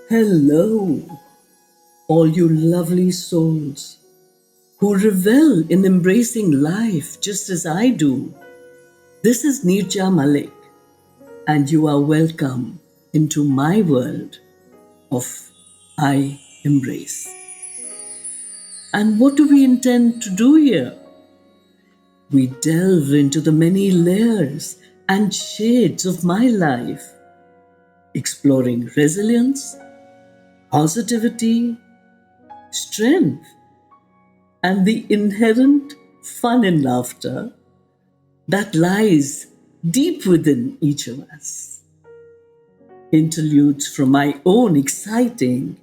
Hello, all you lovely souls who revel in embracing life just as I do. This is Neerja Malik, and you are welcome into my world of I Embrace. And what do we intend to do here? We delve into the many layers and shades of my life, exploring resilience, positivity, strength, and the inherent fun and laughter that lies deep within each of us. Interludes from my own exciting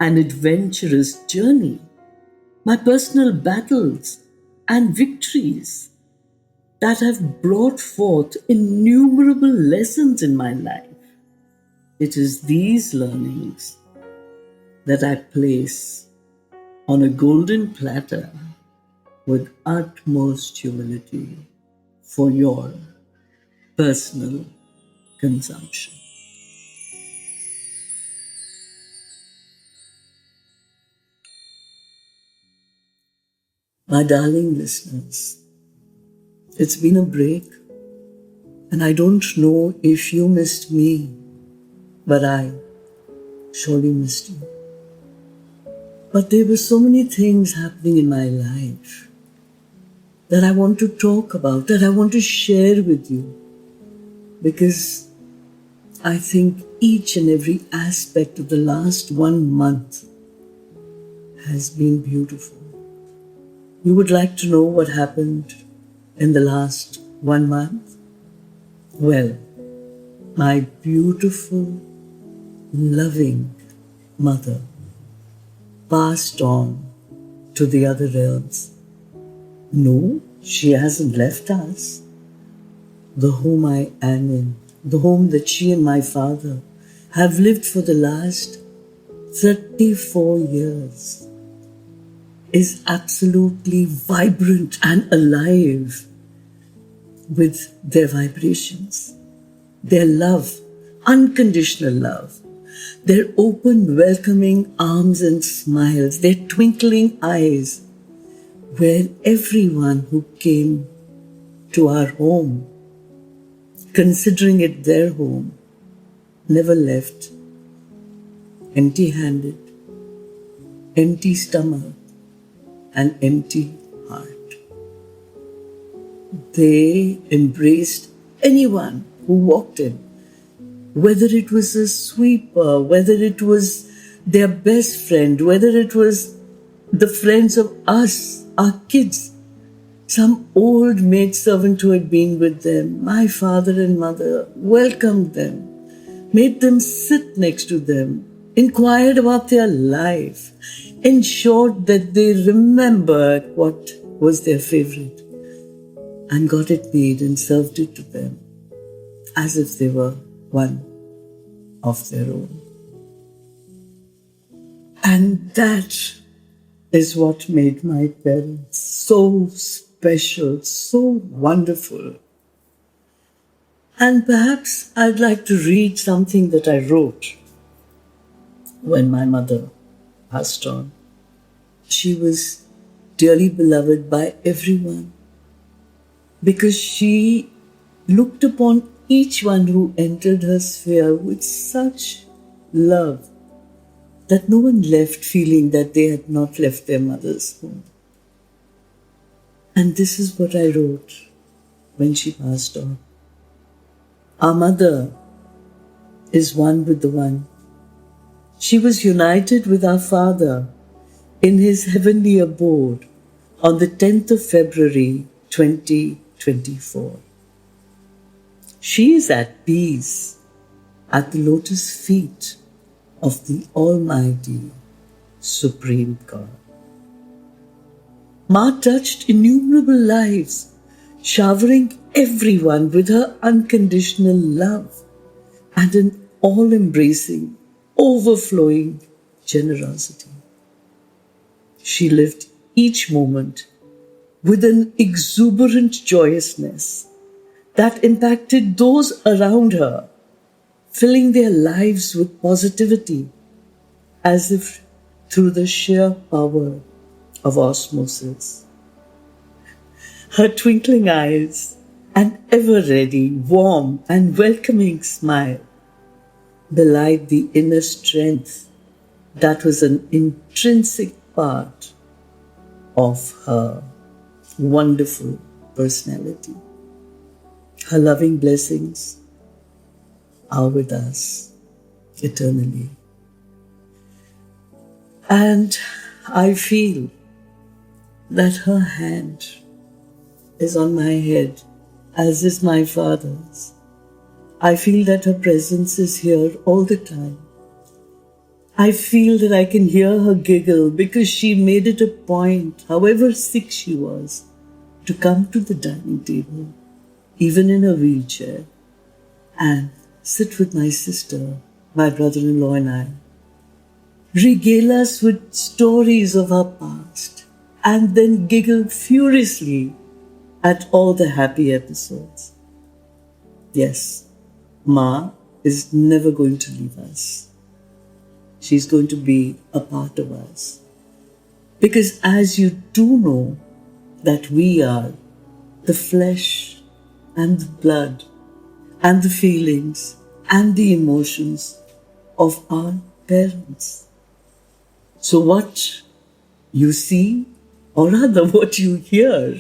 and adventurous journey, my personal battles and victories that have brought forth innumerable lessons in my life. It is these learnings that I place on a golden platter with utmost humility for your personal consumption. My darling listeners, it's been a break, and I don't know if you missed me, but I surely missed you. But there were so many things happening in my life that I want to talk about, that I want to share with you, because I think each and every aspect of the last 1 month has been beautiful. You would like to know what happened in the last 1 month? Well, my beautiful, loving mother passed on to the other realms. No, she hasn't left us. The home I am in, the home that she and my father have lived for the last 34 years, is absolutely vibrant and alive with their vibrations, their love, unconditional love, their open, welcoming arms and smiles, their twinkling eyes, where everyone who came to our home, considering it their home, never left empty-handed, empty stomach, and empty heart. They embraced anyone who walked in, whether it was a sweeper, whether it was their best friend, whether it was the friends of us, our kids, some old maidservant who had been with them. My father and mother welcomed them, made them sit next to them, inquired about their life, ensured that they remembered what was their favorite, and got it made and served it to them as if they were one of their own. And that is what made my parents so special, so wonderful. And perhaps I'd like to read something that I wrote when my mother passed on. She was dearly beloved by everyone because she looked upon each one who entered her sphere with such love that no one left feeling that they had not left their mother's home. And this is what I wrote when she passed on. Our mother is one with the one. She was united with our Father in his heavenly abode on the 10th of February 2024. She is at peace at the lotus feet of the Almighty Supreme God. Ma touched innumerable lives, showering everyone with her unconditional love and an all-embracing, overflowing generosity. She lived each moment with an exuberant joyousness that impacted those around her, filling their lives with positivity as if through the sheer power of osmosis. Her twinkling eyes, an ever-ready, warm and welcoming smile belied the inner strength that was an intrinsic part of her wonderful personality. Her loving blessings are with us eternally. And I feel that her hand is on my head, as is my father's. I feel that her presence is here all the time. I feel that I can hear her giggle because she made it a point, however sick she was, to come to the dining table, even in a wheelchair, and sit with my sister, my brother-in-law and I, regale us with stories of her past, and then giggle furiously at all the happy episodes. Yes, Ma is never going to leave us. She's going to be a part of us. Because as you do know that we are the flesh and the blood and the feelings and the emotions of our parents. So what you see, or rather what you hear,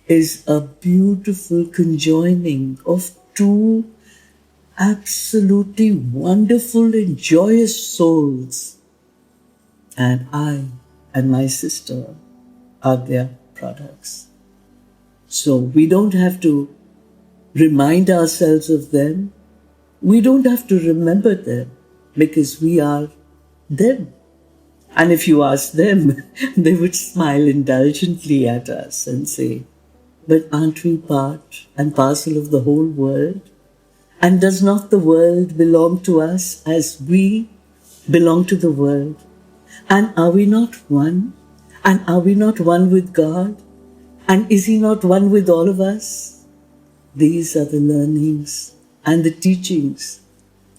is a beautiful conjoining of two absolutely wonderful and joyous souls. And I and my sister are their products. So we don't have to remind ourselves of them. We don't have to remember them because we are them. And if you ask them, they would smile indulgently at us and say, but aren't we part and parcel of the whole world? And does not the world belong to us as we belong to the world? And are we not one? And are we not one with God? And is He not one with all of us? These are the learnings and the teachings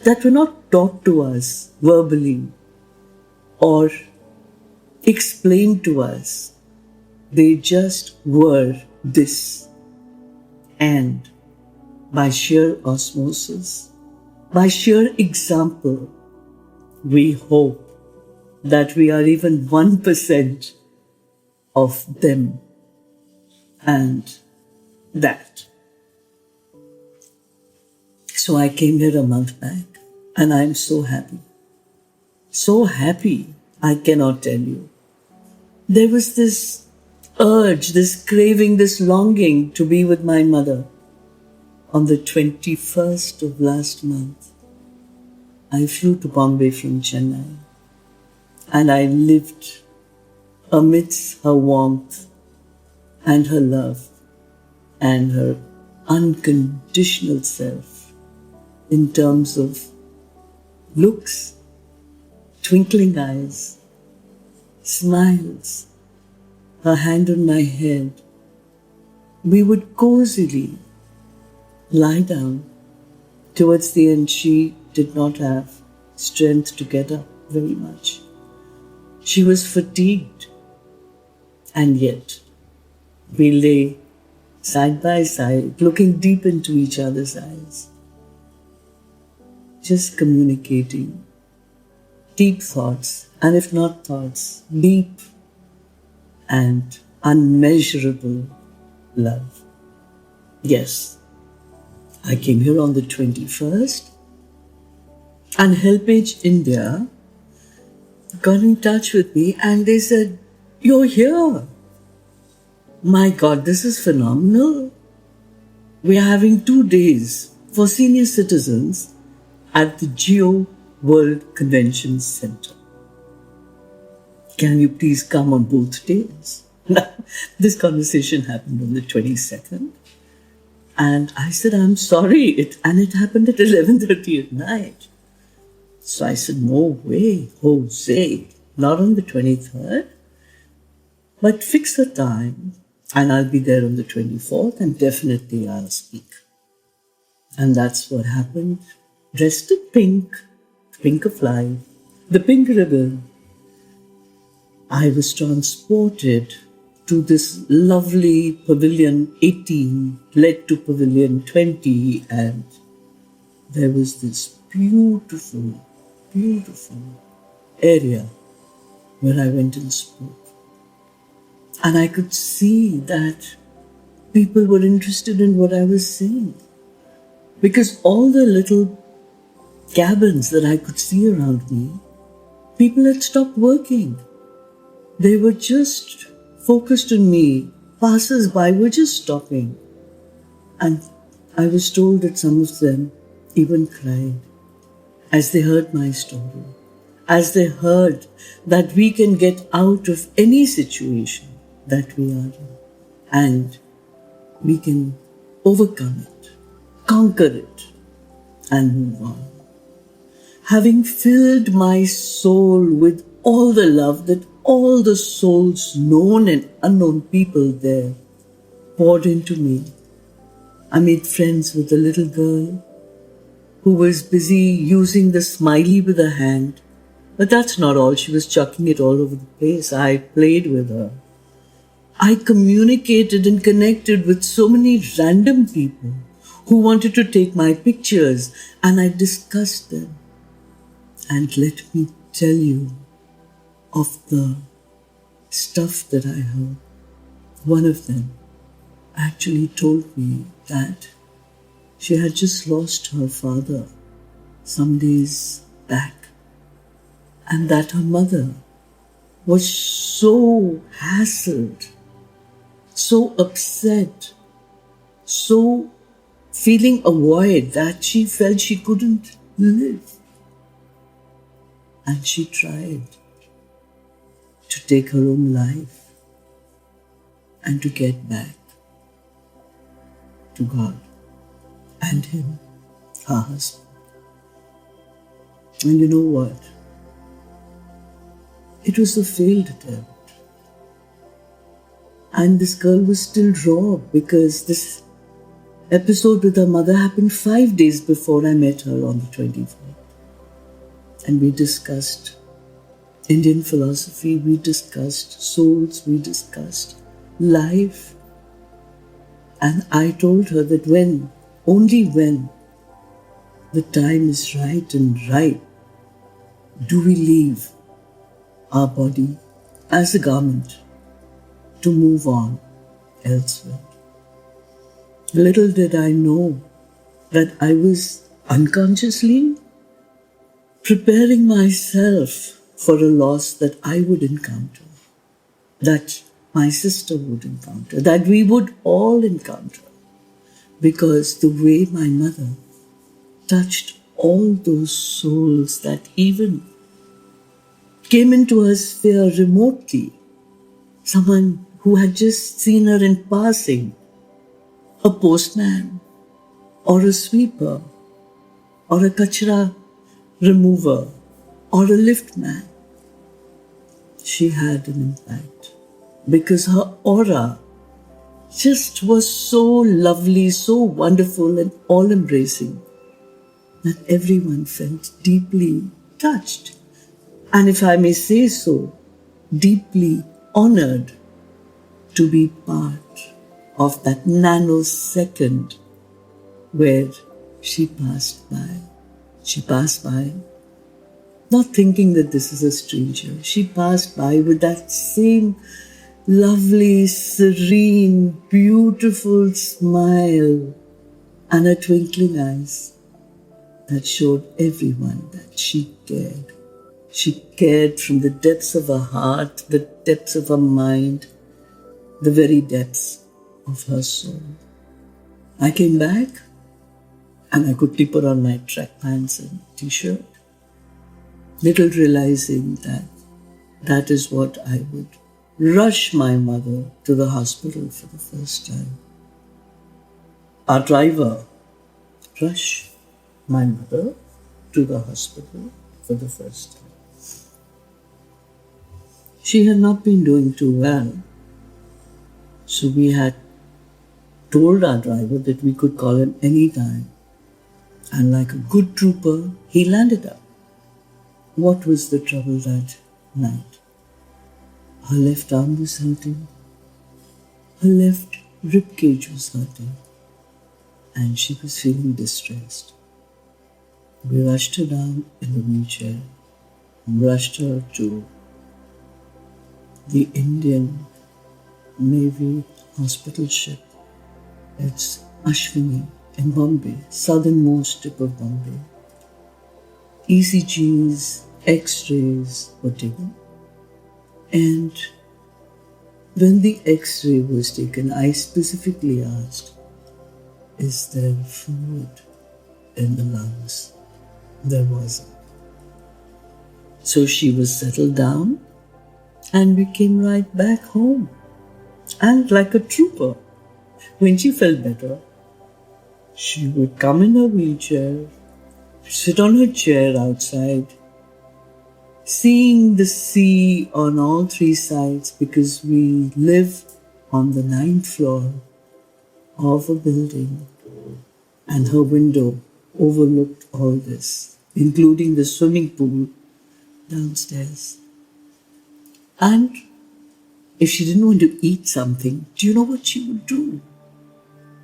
that were not taught to us verbally or explained to us. They just were this. And by sheer osmosis, by sheer example, we hope that we are even 1% of them and that. So I came here a month back and I'm so happy. So happy, I cannot tell you. There was this urge, this craving, this longing to be with my mother. On the 21st of last month, I flew to Bombay from Chennai and I lived amidst her warmth and her love and her unconditional self in terms of looks, twinkling eyes, smiles, her hand on my head. We would cozily lie down. Towards the end, she did not have strength to get up very much. She was fatigued. And yet, we lay side by side, looking deep into each other's eyes, just communicating deep thoughts, and if not thoughts, deep and unmeasurable love. Yes, I came here on the 21st, and Helpage India got in touch with me and they said, "You're here. My God, this is phenomenal. We are having 2 days for senior citizens at the Geo World Convention Center. Can you please come on both days?" Now, this conversation happened on the 22nd. And I said, "I'm sorry." And it happened at 11:30 at night. So I said, "No way, Jose, not on the 23rd. But fix a time and I'll be there on the 24th and definitely I'll speak." And that's what happened. Dressed in pink, pink of life, the pink ribbon, I was transported to this lovely pavilion 18, led to pavilion 20, and there was this beautiful, beautiful area where I went and spoke. And I could see that people were interested in what I was saying. Because all the little cabins that I could see around me, people had stopped working. They were just focused on me. Passers-by were just stopping. And I was told that some of them even cried as they heard my story, as they heard that we can get out of any situation that we are in and we can overcome it, conquer it, and move on. Having filled my soul with all the love that all the souls, known and unknown people there, poured into me, I made friends with a little girl who was busy using the smiley with her hand. But that's not all. She was chucking it all over the place. I played with her. I communicated and connected with so many random people who wanted to take my pictures, and I discussed them. And let me tell you of the stuff that I heard. One of them actually told me that she had just lost her father some days back, and that her mother was so hassled, so upset, so feeling a void that she felt she couldn't live. And she tried to take her own life and to get back to God and him, her husband. And you know what? It was a failed attempt. And this girl was still raw because this episode with her mother happened 5 days before I met her on the 24th. And we discussed Indian philosophy, we discussed souls, we discussed life. And I told her that only when the time is right and right, do we leave our body as a garment to move on elsewhere. Little did I know that I was unconsciously preparing myself for a loss that I would encounter, that my sister would encounter, that we would all encounter, because the way my mother touched all those souls that even came into her sphere remotely, someone who had just seen her in passing, a postman or a sweeper or a kachra remover or a liftman. She had an impact because her aura just was so lovely, so wonderful and all-embracing that everyone felt deeply touched. And if I may say so, deeply honored to be part of that nanosecond where she passed by. She passed by not thinking that this is a stranger. She passed by with that same lovely, serene, beautiful smile and her twinkling eyes that showed everyone that she cared. She cared from the depths of her heart, the depths of her mind, the very depths of her soul. I came back and I quickly put on my track pants and t-shirt, little realizing that that is what I would rush my mother to the hospital for the first time. Our driver rushed my mother to the hospital for the first time. She had not been doing too well, so we had told our driver that we could call him any time And like a good trooper, he landed up. What was the trouble that night? Her left arm was hurting, her left rib cage was hurting, and she was feeling distressed. We rushed her down in the wheelchair and rushed her to the Indian Navy hospital ship. It's Ashwini in Bombay, southernmost tip of Bombay. ECGs, X-rays were taken. And when the X-ray was taken, I specifically asked, is there fluid in the lungs? There wasn't. So she was settled down and we came right back home. And like a trooper, when she felt better, she would come in her wheelchair, sit on her chair outside, seeing the sea on all three sides because we live on the 9th floor of a building and her window overlooked all this, including the swimming pool downstairs. And if she didn't want to eat something, do you know what she would do?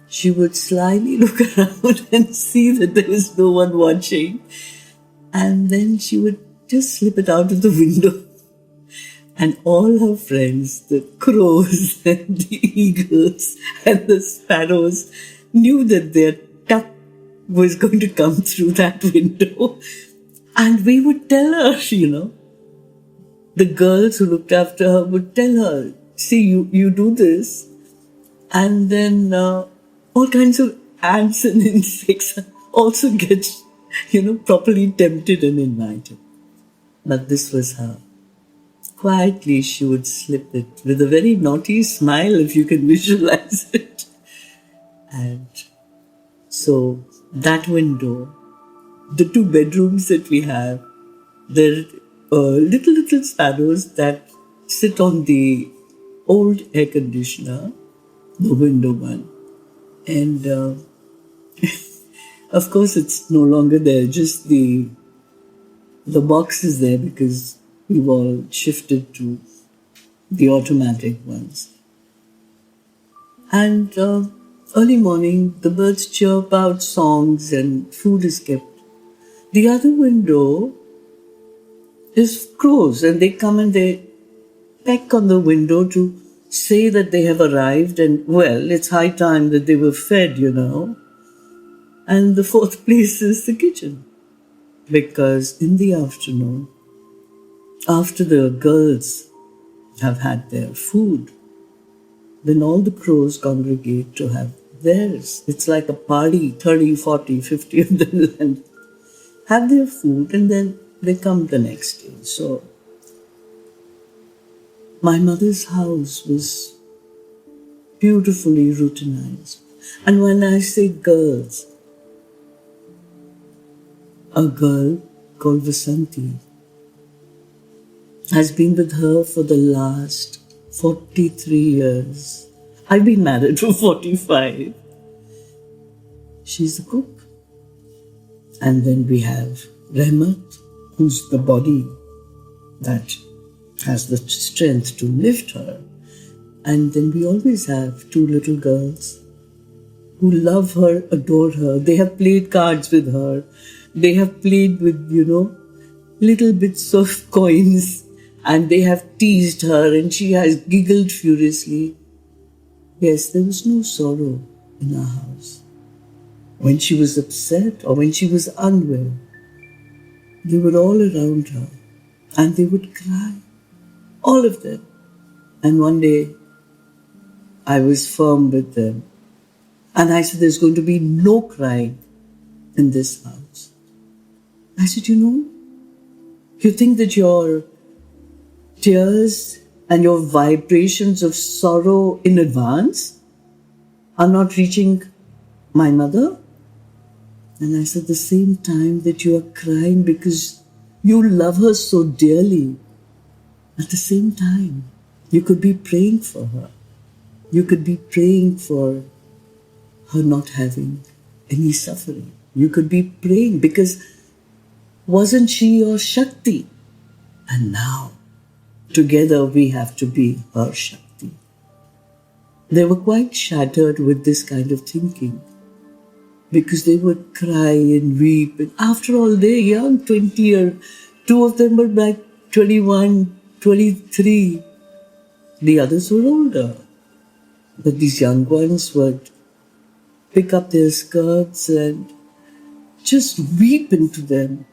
She would slyly look around and see that there is no one watching. And then she would just slip it out of the window. And all her friends, the crows and the eagles and the sparrows, knew that their duck was going to come through that window. And we would tell her, the girls who looked after her would tell her, see, you do this. And then all kinds of ants and insects also get, properly tempted and invited. But this was her. Quietly, she would slip it with a very naughty smile, if you can visualize it. And so that window, the 2 bedrooms that we have, they're little sparrows that sit on the old air conditioner, the window one. And of course it's no longer there, just the box is there because we've all shifted to the automatic ones. And early morning, the birds chirp out songs and food is kept. The other window is crows and they come and they peck on the window to say that they have arrived and, well, it's high time that they were fed, And the 4th place is the kitchen. Because in the afternoon, after the girls have had their food, then all the crows congregate to have theirs. It's like a party, 30, 40, 50 of them and have their food and then they come the next day. So my mother's house was beautifully routinized. And when I say girls, a girl called Vasanti has been with her for the last 43 years. I've been married for 45. She's the cook. And then we have Rahmat, who's the body that has the strength to lift her. And then we always have 2 little girls who love her, adore her. They have played cards with her. They have played with, little bits of coins and they have teased her and she has giggled furiously. Yes, there was no sorrow in our house. When she was upset or when she was unwell, they were all around her and they would cry, all of them. And one day, I was firm with them and I said, there's going to be no crying in this house. I said, you think that your tears and your vibrations of sorrow in advance are not reaching my mother? And I said, the same time that you are crying because you love her so dearly, at the same time, you could be praying for her. You could be praying for her not having any suffering. You could be praying because wasn't she your Shakti? And now, together we have to be her Shakti. They were quite shattered with this kind of thinking because they would cry and weep. And after all, they're young, 20 or two of them were like 21, 23. The others were older. But these young ones would pick up their skirts and just weep into them.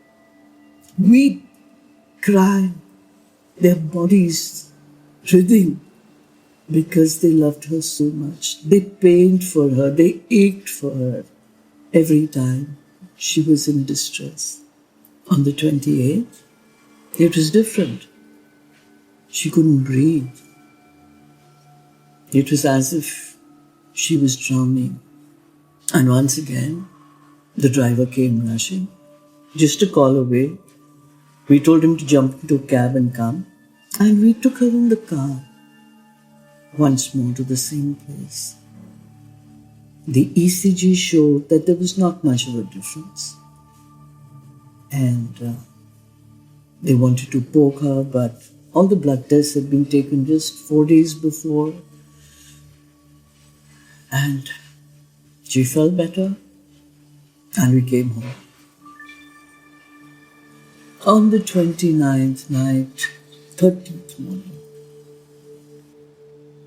Weep, cry, their bodies writhing because they loved her so much. They pained for her, they ached for her every time she was in distress. On the 28th, it was different. She couldn't breathe. It was as if she was drowning. And once again, the driver came rushing, just a call away. We told him to jump into a cab and come. And we took her in the car once more to the same place. The ECG showed that there was not much of a difference. And they wanted to poke her, but all the blood tests had been taken just 4 days before. And she felt better, and we came home. On the 29th night, 30th morning,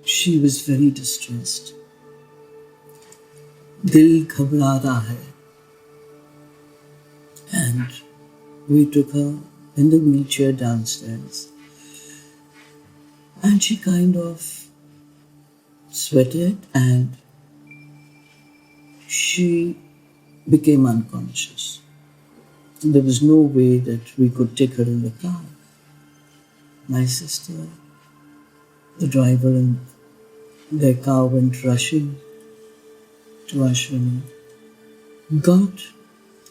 she was very distressed. Dil घबरा रहा hai. And we took her in the wheelchair downstairs. And she kind of sweated and she became unconscious. There was no way that we could take her in the car. My sister, the driver, and their car went rushing to Ashwini. Got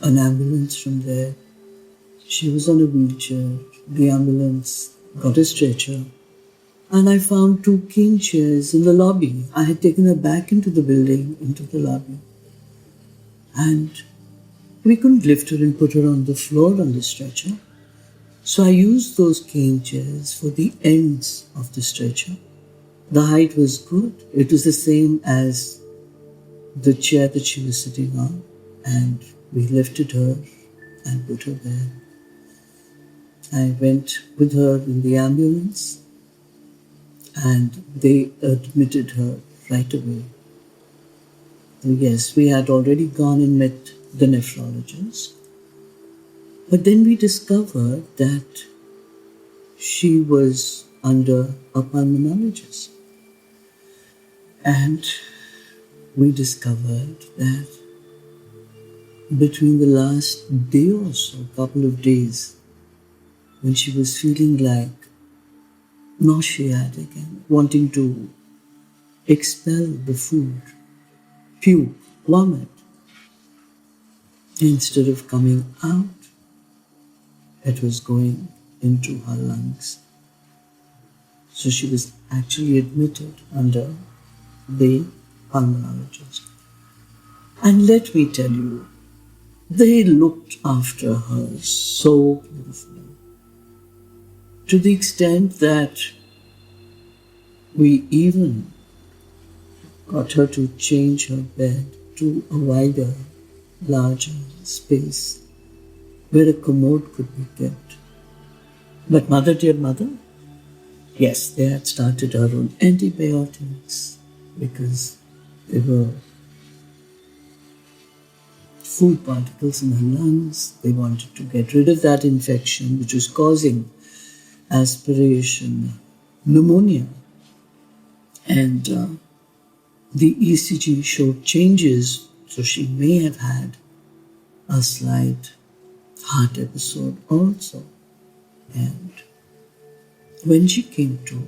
an ambulance from there. She was on a wheelchair. The ambulance got a stretcher. And I found 2 cane chairs in the lobby. I had taken her back into the building, into the lobby. And we couldn't lift her and put her on the floor on the stretcher. So I used those cane chairs for the ends of the stretcher. The height was good. It was the same as the chair that she was sitting on. And we lifted her and put her there. I went with her in the ambulance and they admitted her right away. Yes, we had already gone and met the nephrologist. But then we discovered that she was under a pulmonologist. And we discovered that between the last day or so, couple of days, when she was feeling like nauseatic and wanting to expel the food, puke, vomit, instead of coming out, it was going into her lungs. So she was actually admitted under the pulmonologist. And let me tell you, they looked after her so beautifully, to the extent that we even got her to change her bed to a wider, larger space where a commode could be kept. But mother, dear mother, yes, they had started her on antibiotics because there were food particles in her lungs. They wanted to get rid of that infection which was causing aspiration, pneumonia. And the ECG showed changes, so she may have had a slight heart episode also. And when she came to,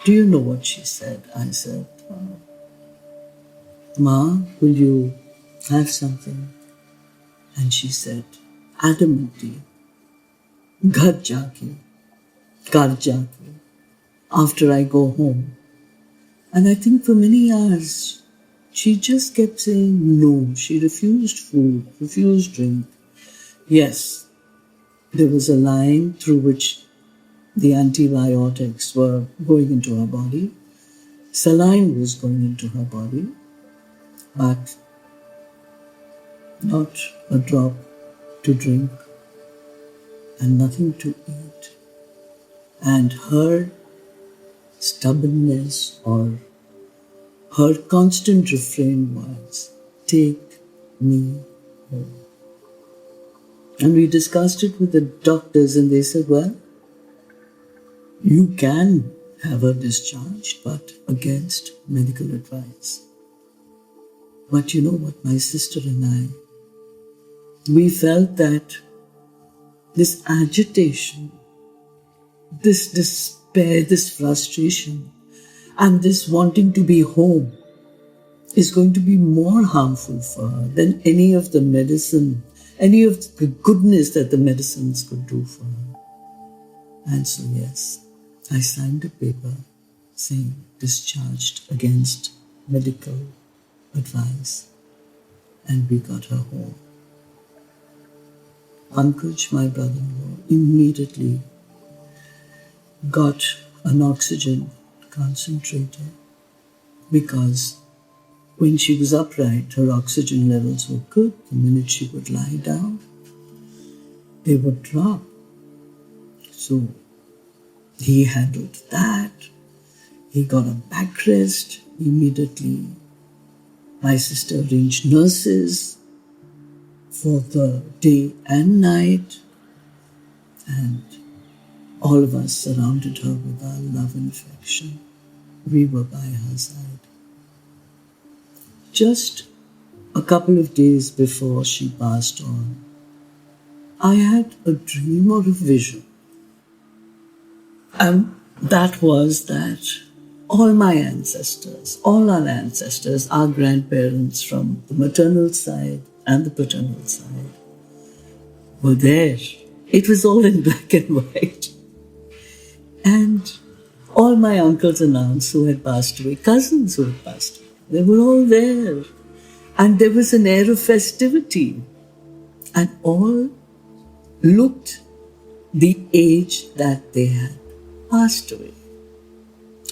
do you know what she said? I said, Ma, will you have something? And she said, adamantly, Ghar jaake, kar after I go home. And I think for many hours she just kept saying no. She refused food, refused drink. Yes, there was a line through which the antibiotics were going into her body. Saline was going into her body, but not a drop to drink and nothing to eat. And her stubbornness or her constant refrain was, take me home. And we discussed it with the doctors and they said, well, you can have her discharged, but against medical advice. But you know what, my sister and I, we felt that this agitation, this despair, this frustration, and this wanting to be home is going to be more harmful for her than any of the medicine, any of the goodness that the medicines could do for her. And so, yes, I signed a paper saying discharged against medical advice, and we got her home. Pankaj, my brother-in-law, immediately got an oxygen concentrator because when she was upright, her oxygen levels were good. The minute she would lie down, they would drop. So he handled that. He got a backrest immediately. My sister arranged nurses for the day and night, and all of us surrounded her with our love and affection. We were by her side. Just a couple of days before she passed on, I had a dream or a vision. And that was that all my ancestors, all our ancestors, our grandparents from the maternal side and the paternal side were there. It was all in black and white. And all my uncles and aunts who had passed away, cousins who had passed away, they were all there. And there was an air of festivity. And all looked the age that they had passed away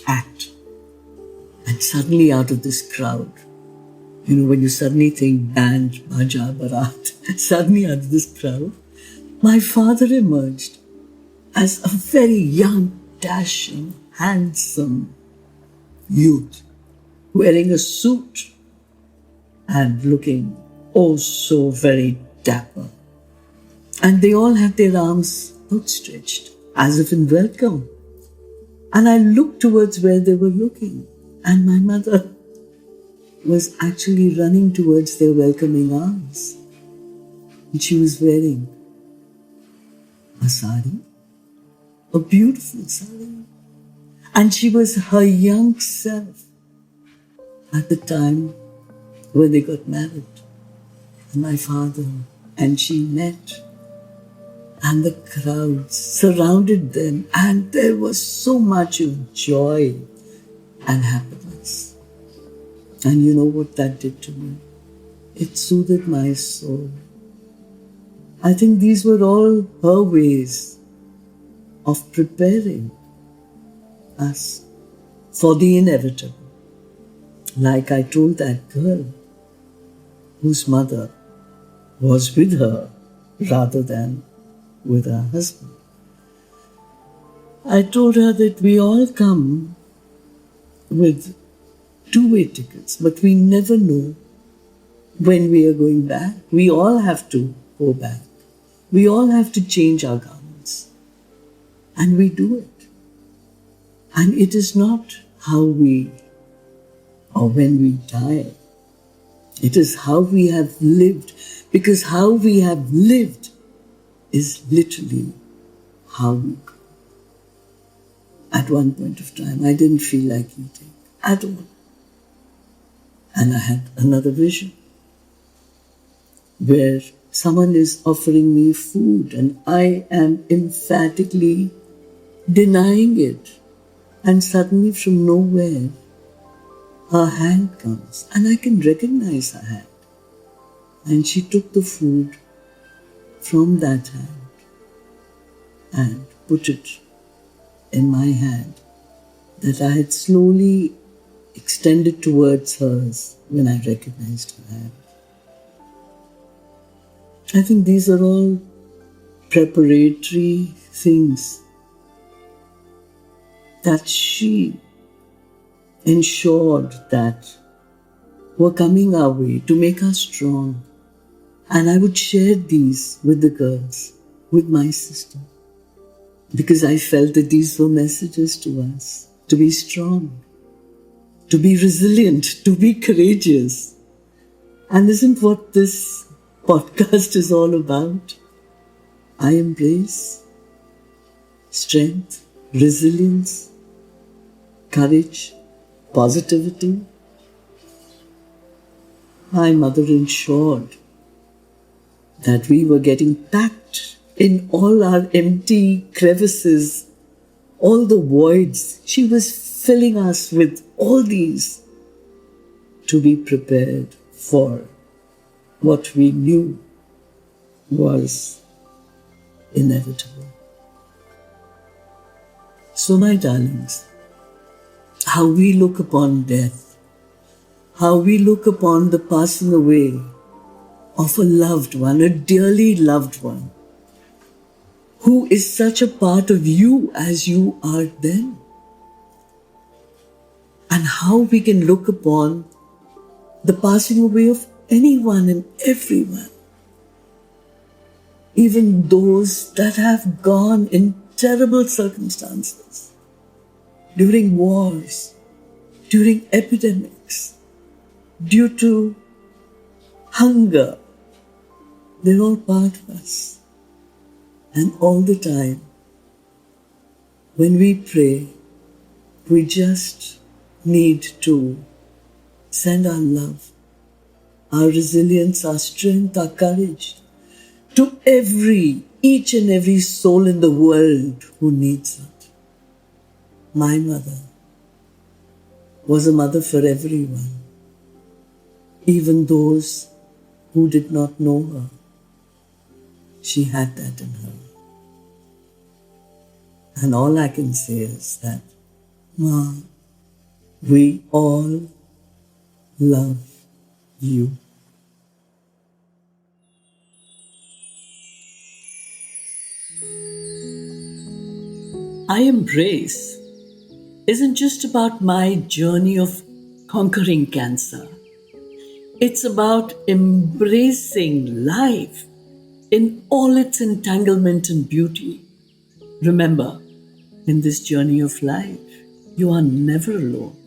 at. And suddenly out of this crowd, you know, when you suddenly think band, baja, barat, suddenly out of this crowd, my father emerged as a very young, dashing, handsome youth, wearing a suit and looking oh so very dapper. And they all had their arms outstretched as if in welcome. And I looked towards where they were looking, and my mother was actually running towards their welcoming arms. And she was wearing a sari, a beautiful sari. And she was her young self at the time when they got married. And my father and she met. And the crowds surrounded them, and there was so much of joy and happiness. And you know what that did to me? It soothed my soul. I think these were all her ways of preparing us for the inevitable. Like I told that girl whose mother was with her rather than with her husband. I told her that we all come with two-way tickets, but we never know when we are going back. We all have to go back. We all have to change our garments. And we do it. And it is not how we, or when we die. It is how we have lived. Because how we have lived is literally how we go. At one point of time, I didn't feel like eating at all. And I had another vision where someone is offering me food and I am emphatically denying it. And suddenly from nowhere, her hand comes and I can recognize her hand. And she took the food from that hand and put it in my hand that I had slowly extended towards hers when I recognized her hand. I think these are all preparatory things that she ensured that were coming our way to make us strong. And I would share these with the girls, with my sister, because I felt that these were messages to us to be strong, to be resilient, to be courageous. And isn't what this podcast is all about? I embrace strength, resilience, courage, positivity. My mother ensured that we were getting packed in all our empty crevices, all the voids. She was filling us with all these to be prepared for what we knew was inevitable. So, my darlings, how we look upon death, how we look upon the passing away of a loved one, a dearly loved one, who is such a part of you as you are then. And how we can look upon the passing away of anyone and everyone, even those that have gone in terrible circumstances, during wars, during epidemics, due to hunger. They're all part of us. And all the time, when we pray, we just need to send our love, our resilience, our strength, our courage to each and every soul in the world who needs it. My mother was a mother for everyone, even those who did not know her. She had that in her. And all I can say is that, Ma, we all love you. I Embrace isn't just about my journey of conquering cancer. It's about embracing life in all its entanglement and beauty. Remember, in this journey of life, you are never alone.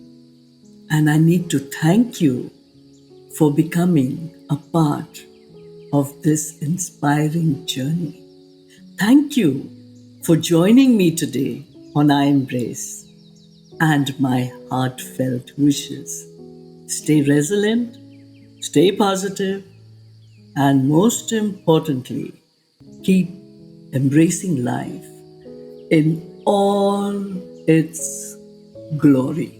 And I need to thank you for becoming a part of this inspiring journey. Thank you for joining me today on I Embrace and my heartfelt wishes. Stay resilient, stay positive, and most importantly, keep embracing life in all its glory.